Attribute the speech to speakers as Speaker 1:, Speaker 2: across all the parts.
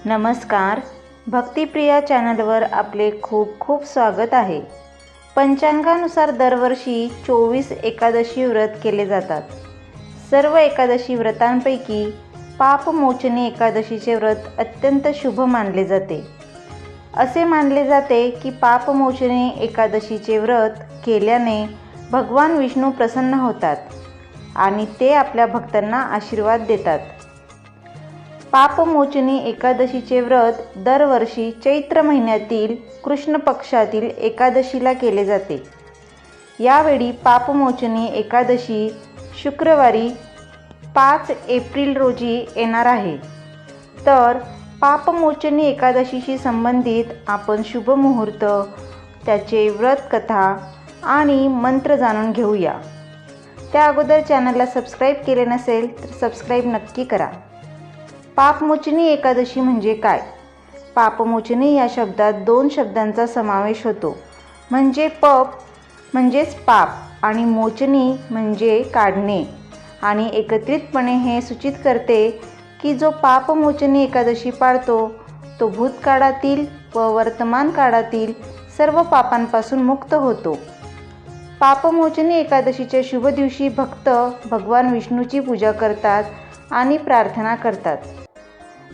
Speaker 1: नमस्कार. भक्तिप्रिया चॅनलवर आपले खूप खूप स्वागत आहे. पंचांगानुसार दरवर्षी 24 एकादशी व्रत केले जातात. सर्व एकादशी व्रतांपैकी पापमोचनी एकादशीचे व्रत अत्यंत शुभ मानले जाते. असे मानले जाते की पापमोचनी एकादशीचे व्रत केल्याने भगवान विष्णू प्रसन्न होतात आणि ते आपल्या भक्तांना आशीर्वाद देतात. पापमोचनी एकादशीचे व्रत दरवर्षी चैत्र महिन्यातील कृष्ण पक्षातील एकादशीला केले जाते. यावेळी पापमोचनी एकादशी शुक्रवारी 5 एप्रिल रोजी येणार आहे. तर पापमोचनी एकादशीशी संबंधित आपण शुभ मुहूर्त, त्याचे व्रत कथा आणि मंत्र जाणून घेऊया. त्या अगोदर चॅनलला सबस्क्राईब केले नसेल तर सबस्क्राईब नक्की करा. पापमोचनी एकादशी म्हणजे काय? पापमोचनी या शब्दात 2 शब्दांचा समावेश होतो, म्हणजे पप म्हणजेच पाप आणि मोचनी म्हणजे काढणे, आणि एकत्रितपणे हे सूचित करते की जो पापमोचनी एकादशी पाळतो तो भूतकाळातील व वर्तमान काळातील सर्व पापांपासून मुक्त होतो. पापमोचनी एकादशीच्या शुभ दिवशी भक्त भगवान विष्णूची पूजा करतात आणि प्रार्थना करतात.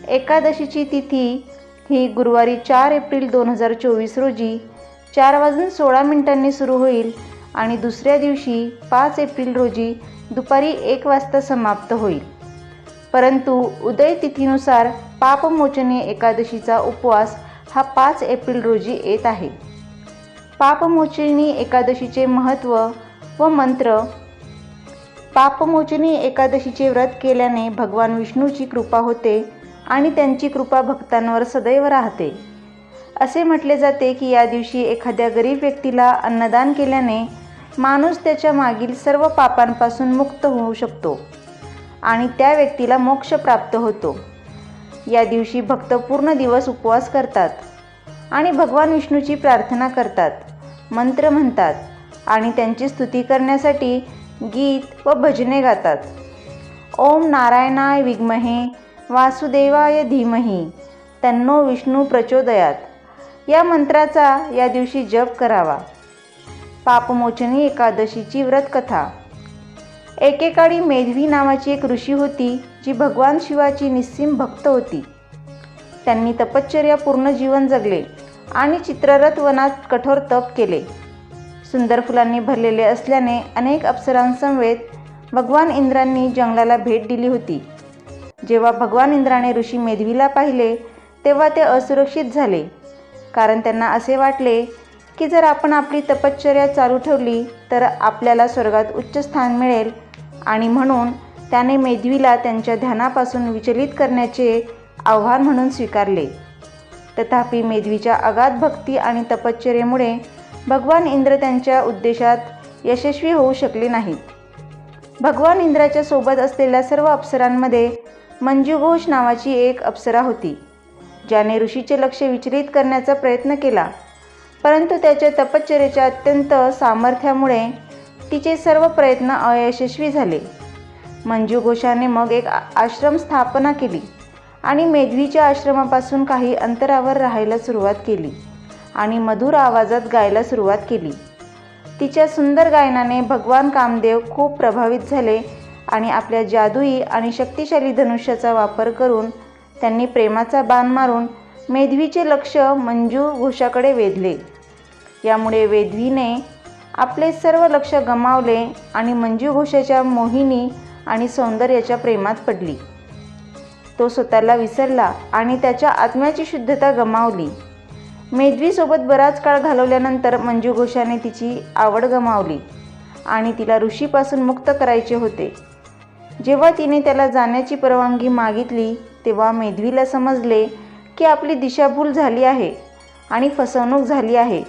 Speaker 1: एकादशीची तिथी ही गुरुवारी 4 एप्रिल 2024 रोजी 4:16 सुरू होईल आणि दुसऱ्या दिवशी 5 एप्रिल रोजी दुपारी 1 वाजता समाप्त होईल. परंतु उदय तिथीनुसार पापमोचनी एकादशीचा उपवास हा 5 एप्रिल रोजी येत आहे. पापमोचनी एकादशीचे महत्त्व व मंत्र. पापमोचनी एकादशीचे व्रत केल्याने भगवान विष्णूची कृपा होते आणि त्यांची कृपा भक्तांवर सदैव राहते. असे म्हटले जाते की या दिवशी एखाद्या गरीब व्यक्तीला अन्नदान केल्याने माणूस त्याच्या मागील सर्व पापांपासून मुक्त होऊ शकतो आणि त्या व्यक्तीला मोक्ष प्राप्त होतो. या दिवशी भक्त पूर्ण दिवस उपवास करतात आणि भगवान विष्णूची प्रार्थना करतात, मंत्र म्हणतात आणि त्यांची स्तुती करण्यासाठी गीत व भजने गातात. ओम नारायणाय विद्महे वासुदेवाय धीमहि तन्नो विष्णू प्रचोदयात या मंत्राचा या दिवशी जप करावा. पापमोचनी एकादशीची व्रतकथा. एकेकाळी मेधवी नावाची एक ऋषी होती जी भगवान शिवाची निस्सीम भक्त होती. त्यांनी तपश्चर्या पूर्ण जीवन जगले आणि चित्ररथ वनात कठोर तप केले. सुंदर फुलांनी भरलेले असल्याने अनेक अप्सरांसमवेत भगवान इंद्रांनी जंगलाला भेट दिली होती. जेव्हा भगवान इंद्राने ऋषी मेधवीला पाहिले तेव्हा ते असुरक्षित झाले, कारण त्यांना असे वाटले की जर आपण आपली तपश्चर्या चालू ठेवली तर आपल्याला स्वर्गात उच्च स्थान मिळेल, आणि म्हणून त्याने मेधवीला त्यांच्या ध्यानापासून विचलित करण्याचे आव्हान म्हणून स्वीकारले. तथापि मेधवीच्या अगाध भक्ती आणि तपश्चर्येमुळे भगवान इंद्र त्यांच्या उद्देशात यशस्वी होऊ शकले नाहीत. भगवान इंद्राच्या सोबत असलेल्या सर्व अप्सरांमध्ये मंजुघोष नावाची एक अप्सरा होती, ज्याने ऋषीचे लक्ष विचलित करण्याचा प्रयत्न केला, परंतु त्याच्या तपश्चर्येच्या अत्यंत सामर्थ्यामुळे तिचे सर्व प्रयत्न अयशस्वी झाले. मंजुघोषाने मग एक आश्रम स्थापना केली आणि मेधवीच्या आश्रमापासून काही अंतरावर राहायला सुरुवात केली आणि मधुर आवाजात गायला सुरुवात केली. तिच्या सुंदर गायनाने भगवान कामदेव खूप प्रभावित झाले आणि आपल्या जादुई आणि शक्तिशाली धनुष्याचा वापर करून त्यांनी प्रेमाचा बाण मारून मेधवीचे लक्ष मंजुघोषाकडे वेधले. यामुळे मेधवीने आपले सर्व लक्ष गमावले आणि मंजुघोषाच्या मोहिनी आणि सौंदर्याच्या प्रेमात पडली. तो स्वतःला विसरला आणि त्याच्या आत्म्याची शुद्धता गमावली. मेधवीसोबत बराच काळ घालवल्यानंतर मंजुघोषाने तिची आवड गमावली आणि तिला ऋषीपासून मुक्त करायचे होते. जेव्हा तिने त्याला जाण्याची परवानगी मागितली तेव्हा मेधवीला समजले की आपली दिशाभूल झाली आहे आणि फसवणूक झाली आहे,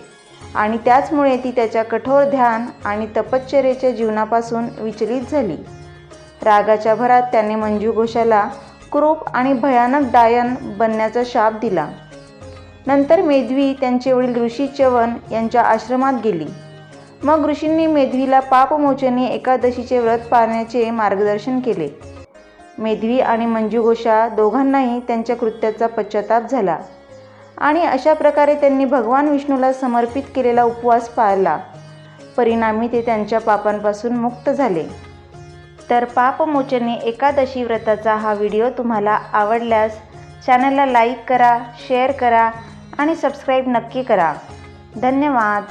Speaker 1: आणि त्याचमुळे ती त्याच्या कठोर ध्यान आणि तपश्चर्येच्या जीवनापासून विचलित झाली. रागाच्या भरात त्याने मंजुघोषाला क्रूप आणि भयानक डायन बनण्याचा शाप दिला. नंतर मेधवी त्यांचे वडील ऋषी च्यवन यांच्या आश्रमात गेली. मग ऋषींनी मेधवीला पापमोचनी एकादशीचे व्रत पाळण्याचे मार्गदर्शन केले. मेधवी आणि मंजू घोषा दोघांनाही त्यांच्या कृत्याचा पश्चाताप झाला आणि अशा प्रकारे त्यांनी भगवान विष्णूला समर्पित केलेला उपवास पाळला. परिणामी ते त्यांच्या पापांपासून मुक्त झाले. तर पापमोचनी एकादशी व्रताचा हा व्हिडिओ तुम्हाला आवडल्यास चॅनलला लाईक करा, शेअर करा आणि सबस्क्राईब नक्की करा. धन्यवाद.